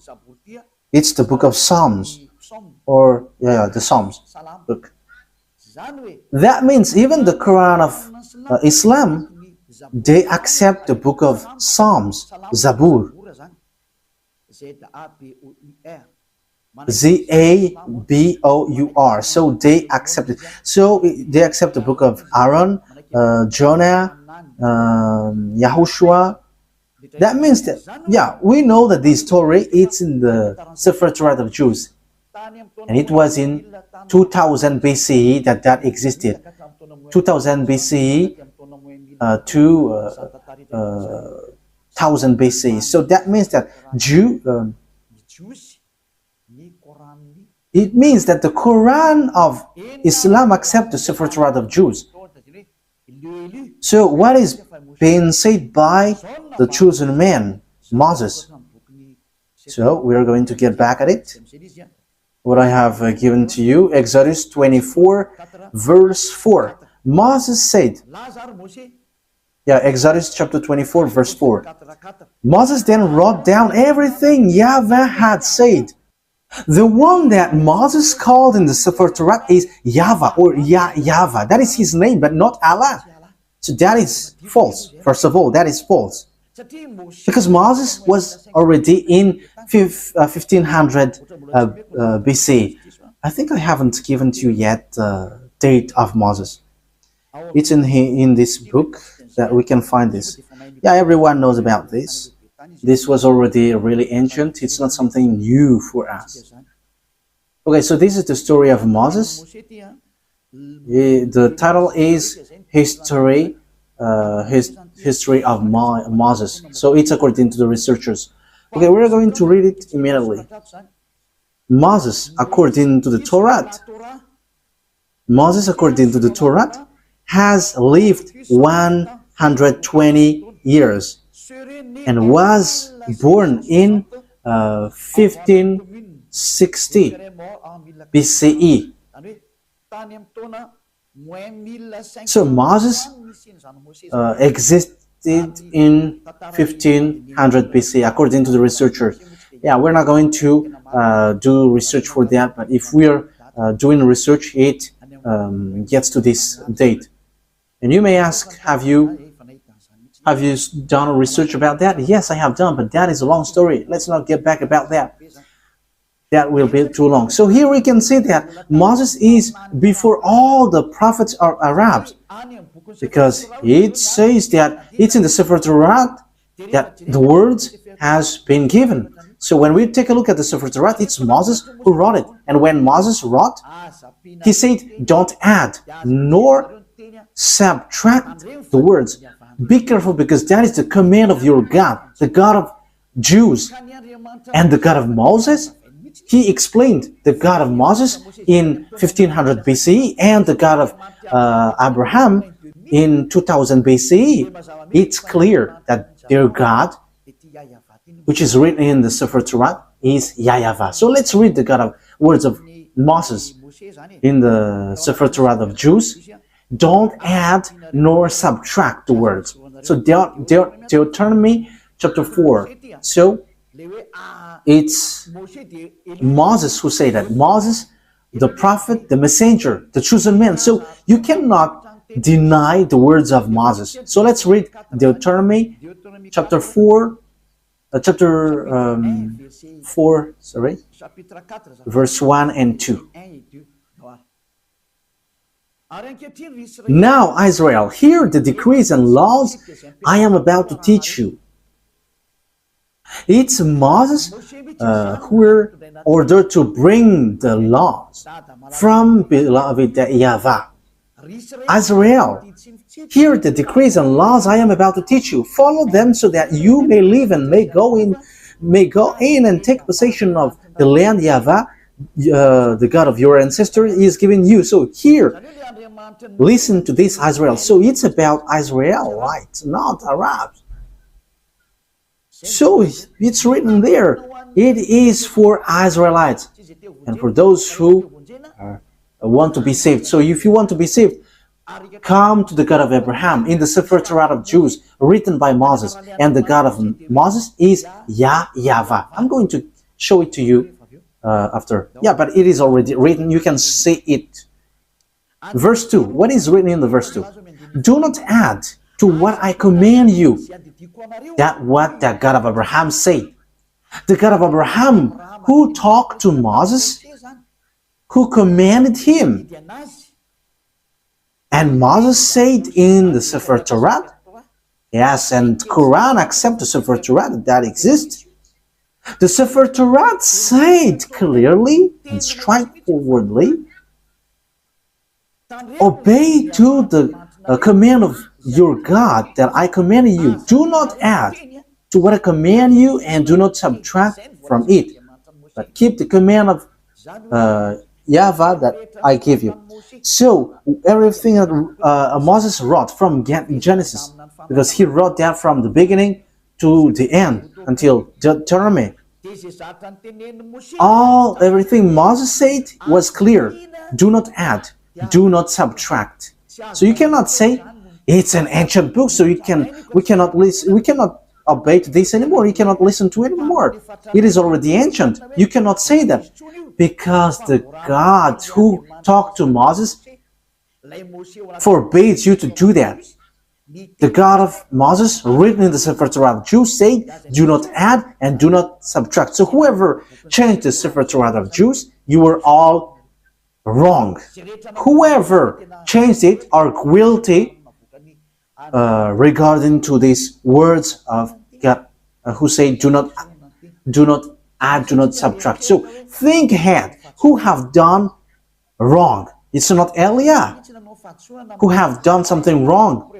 It's the book of Psalms, or the Psalms book. That means even the Quran of Islam, they accept the book of Psalms, Zabur. Zabour. So they accept it. So they accept the book of Aaron, Jonah, YAHOSHUAH. That means that, we know that this story, it's in the sefer torat of Jews. And it was in 2000 BCE that existed. 2000 BCE to 1000 BCE. So that means that it means that the Quran of Islam accepts the sefer torat of Jews. So what is being said by the chosen man, Moses? So we are going to get back at it. What I have given to you, Exodus 24, verse 4. Moses said, Exodus chapter 24, verse 4. Moses then wrote down everything YAHVAH had said. The one that Moses called in the sefer torat is YAHVAH, or YAHVAH. That is his name, but not Allah. So that is false. First of all, that is false. Because Moses was already in 1500 BC. I think I haven't given to you yet the date of Moses. It's in this book that we can find this. Everyone knows about this. This was already really ancient. It's not something new for us. Okay, so this is the story of Moses. The title is History of Moses. So it's according to the researchers. Okay, we're going to read it immediately. Moses, according to the torat, has lived 120 years and was born in 1560 BCE. So Moses existed in 1500 BC, according to the researchers. We're not going to do research for that, but if we're doing research, it gets to this date. And you may ask, have you done research about that? Yes, I have done, but that is a long story. Let's not get back about that. That will be too long. So here we can see that Moses is before all the prophets are Arabs, because it says that it's in the sefer torat that the words has been given. So when we take a look at the sefer torat, it's Moses who wrote it. And when Moses wrote, he said, don't add nor subtract the words. Be careful, because that is the command of your God, the God of Jews. And the God of Moses, he explained the God of Moses in 1500 BCE and the God of Abraham in 2000 BCE. It's clear that their God, which is written in the sefer torat, is YAHVAH. So let's read the words of Moses in the sefer torat of Jews. Don't add nor subtract the words. So Deuteronomy chapter 4. So it's Moses who said that. Moses, the prophet, the messenger, the chosen man. So you cannot deny the words of Moses. So let's read Deuteronomy chapter 4, verse 1 and 2. Now, Israel, hear the decrees and laws I am about to teach you. It's Moses who were ordered to bring the laws from beloved YAHVAH. Israel, hear the decrees and laws I am about to teach you. Follow them so that you may live and may go in and take possession of the land YAHVAH, the God of your ancestors, is giving you. So here, listen to this, Israel. So it's about Israelites, not Arabs. So it's written there. It is for Israelites and for those who want to be saved. So if you want to be saved, come to the God of Abraham in the sefer torat of Jews written by Moses. And the God of Moses is YAHVAH. I'm going to show it to you after. Yeah, but it is already written. You can see it. Verse 2. What is written in the verse 2? Do not add to what I command you. That what the God of Abraham said. The God of Abraham who talked to Moses, who commanded him. And Moses said in the sefer torat, yes, and Quran accept the sefer torat that exists. The sefer torat said clearly and straightforwardly, obey to the command of your God that I command you. Do not add to what I command you and do not subtract from it, but keep the command of YAHVAH that I give you. So everything that Moses wrote from Genesis, because he wrote that from the beginning to the end until Deuteronomy, everything Moses said was clear. Do not add, do not subtract. So you cannot say it's an ancient book, so we cannot obey to this anymore. You cannot listen to it anymore. It is already ancient. You cannot say that, because the God who talked to Moses forbids you to do that. The God of Moses, written in the sefer torat of Jews, said, do not add and do not subtract. So whoever changed the sefer torat of Jews, you were all wrong. Whoever changed it are guilty regarding to these words of God, who say do not add, do not subtract. So think ahead. Who have done wrong? It's not Eliah who have done something wrong,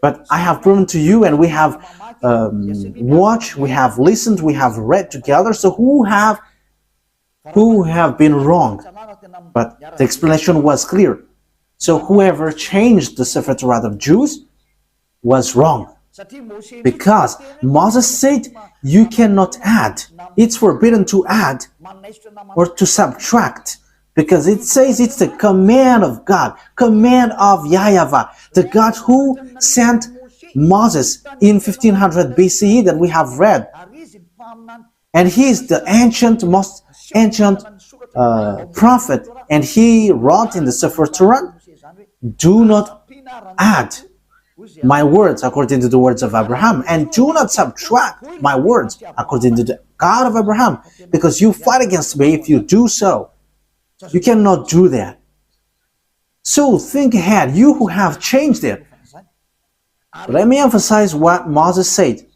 but I have proven to you, and we have watched, we have listened, we have read together. So who have been wrong? But the explanation was clear. So whoever changed the sefer torat of Jews was wrong, because Moses said you cannot add. It's forbidden to add or to subtract, because it says it's the command of God, command of YAHVAH, the God who sent Moses in 1500 BCE that we have read. And he is the most ancient prophet, and he wrote in the sefer torat, do not add my words according to the words of Abraham, and do not subtract my words according to the God of Abraham, because you fight against me if you do so. You cannot do that. So think ahead, you who have changed it. Let me emphasize what Moses said,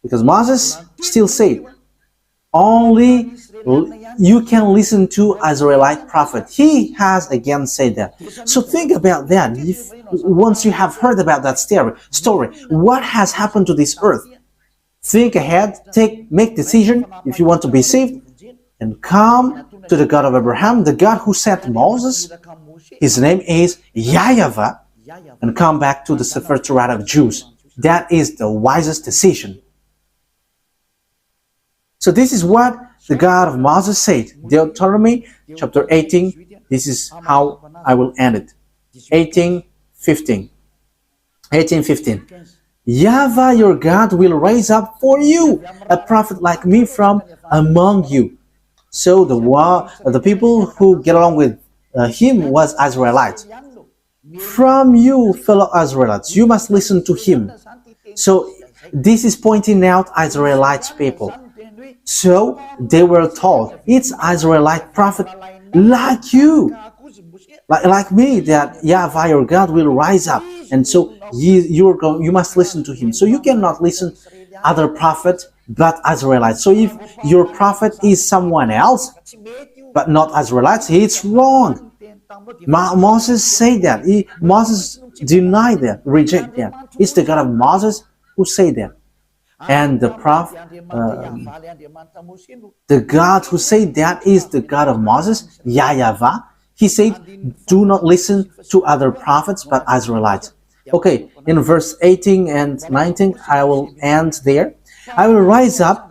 because Moses still said, only you can listen to Israelite prophet. He has again said that. So think about that. Once you have heard about that story, what has happened to this earth? Think ahead, make decision if you want to be saved, and come to the God of Abraham, the God who sent Moses. His name is YAHVAH, and come back to the sefer torat of Jews. That is the wisest decision. So this is what the God of Moses said. Deuteronomy chapter 18. This is how I will end it. 18:15. YAHVAH your God will raise up for you a prophet like me from among you. So the people who get along with him was Israelites. From you, fellow Israelites, you must listen to him. So this is pointing out Israelites people. So they were told, it's Israelite prophet like you, like me, that YAHVAH your God will rise up, and so you must listen to him. So you cannot listen other prophets but Israelites. So if your prophet is someone else but not Israelites, it's wrong. Moses said that. Moses denied that, reject that. It's the God of Moses who said that. And the prophet, the God who said that is the God of Moses, YAHVAH. He said, do not listen to other prophets but Israelites. Okay, in verse 18 and 19, I will end there. I will rise up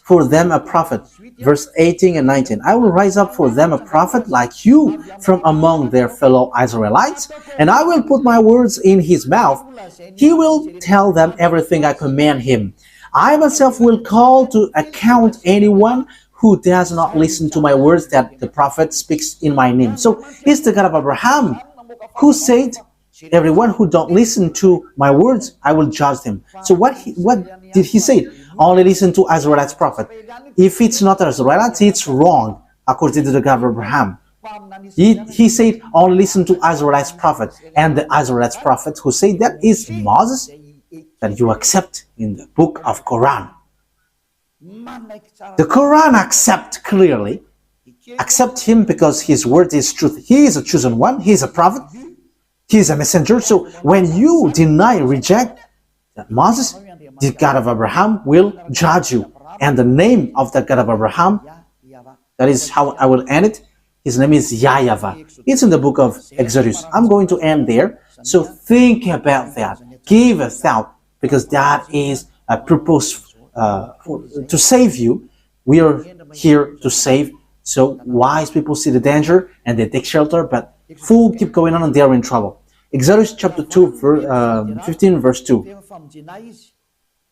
for them a prophet. Verse 18 and 19. I will rise up for them a prophet like you from among their fellow Israelites, and I will put my words in his mouth. He will tell them everything I command him. I myself will call to account anyone who does not listen to my words that the prophet speaks in my name. So he's the God of Abraham who said, everyone who don't listen to my words, I will judge them. So what did he say? Only listen to Israelites prophet. If it's not Israelites, it's wrong, according to the God of Abraham. He said, only listen to Israelites prophet. And the Israelites prophet who said that is Moses, that you accept in the book of Quran. The Quran accept him because his word is truth. He is a chosen one. He is a prophet. He is a messenger. So when you deny, reject that Moses, the God of Abraham will judge you. And the name of the God of Abraham, that is how I will end it. His name is YAHVAH. It's in the book of Exodus. I'm going to end there. So think about that. Give a thought, because that is a purpose to save you. We are here to save. So wise people see the danger and they take shelter, but fools keep going on and they are in trouble. Exodus chapter 2, 15 verse 2.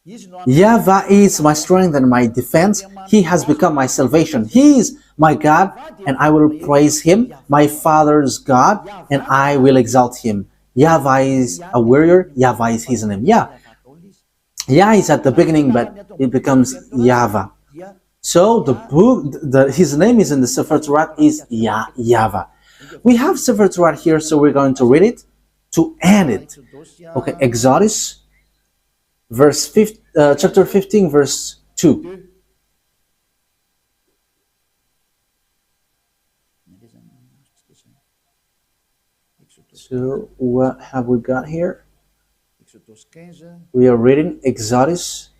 YAHVAH is my strength and my defense. He has become my salvation. He is my God, and I will praise him, my father's God, and I will exalt him. YAHVAH is a warrior. YAHVAH is his name. Yah is at the beginning, but it becomes YAHVAH. So the book, his name is in the sefer torat is YAHVAH. We have sefer torat here, so we're going to read it to end it. Okay, Exodus chapter 15 verse 2. So what have we got here? We are reading Exodus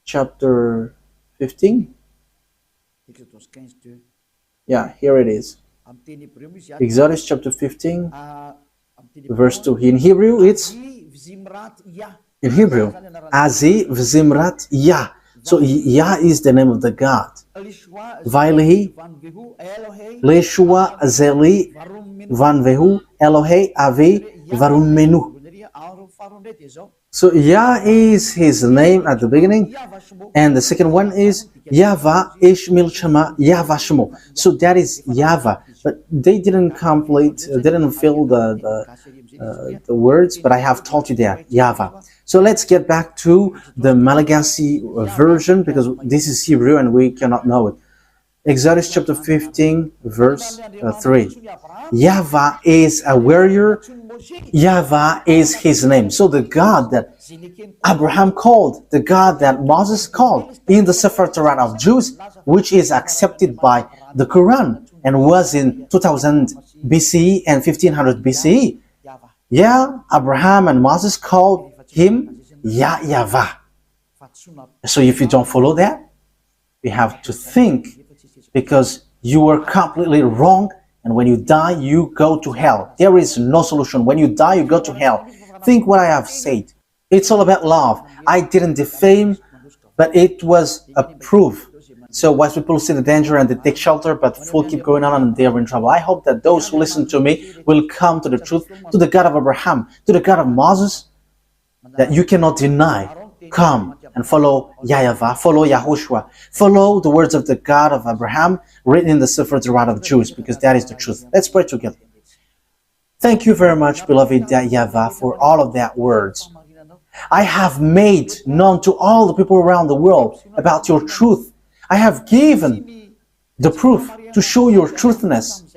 chapter 15. Yeah, here it is. Exodus chapter 15 verse 2. In Hebrew it's Azi Vzimrat Yah. So Yah is the name of the God. Vailehi Leshua Zeli Vanvehu Elohe Avi Varun Menu. So Yah is his name at the beginning, and the second one is YAHVAH Ishmil Shema YAHVAH Shemo. So that is YAHVAH, but they didn't fill the words, but I have taught you that YAHVAH. So let's get back to the Malagasy version, because this is Hebrew and we cannot know it. Exodus chapter 15 verse 3. YAHVAH is a warrior. YAHVAH is his name. So the God that Abraham called, the God that Moses called in the sefer torat of Jews, which is accepted by the Quran and was in 2000 BCE and 1500 BCE. Yeah, Abraham and Moses called him YAHVAH. So if you don't follow that, we have to think, because you are completely wrong, and when you die, you go to hell. There is no solution. When you die, you go to hell. Think what I have said. It's all about love. I didn't defame, but it was a proof. So wise people see the danger and they take shelter, but fools keep going on and they are in trouble. I hope that those who listen to me will come to the truth, to the God of Abraham, to the God of Moses, that you cannot deny. Come and follow YAHVAH, follow YAHOSHUAH, follow the words of the God of Abraham written in the sefer torat of Jews, because that is the truth. Let's pray together. Thank you very much, beloved YAHVAH, for all of that words. I have made known to all the people around the world about your truth. I have given the proof to show your truthness,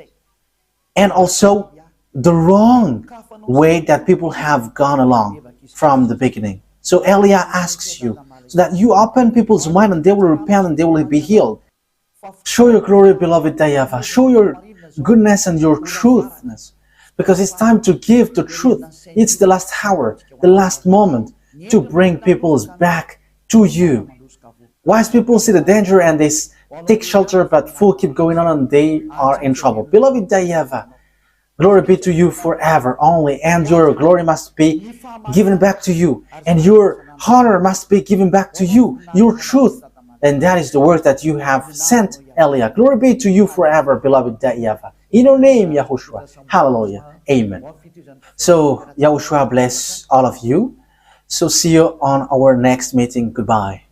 and also the wrong way that people have gone along from the beginning. So Elia asks you, so that you open people's mind and they will repent and they will be healed. Show your glory, beloved YAHVAH. Show your goodness and your truthness, because it's time to give the truth. It's the last hour, the last moment to bring people's back to you. Wise people see the danger and they take shelter, but fools keep going on and they are in trouble. Beloved YAHVAH, Glory be to you forever only, and your glory must be given back to you, and your honor must be given back to you, your truth. And that is the work that you have sent, Elia. Glory be to you forever, beloved YAHVAH. In your name, Yahushua. Hallelujah. Amen. So, Yahushua bless all of you. So, see you on our next meeting. Goodbye.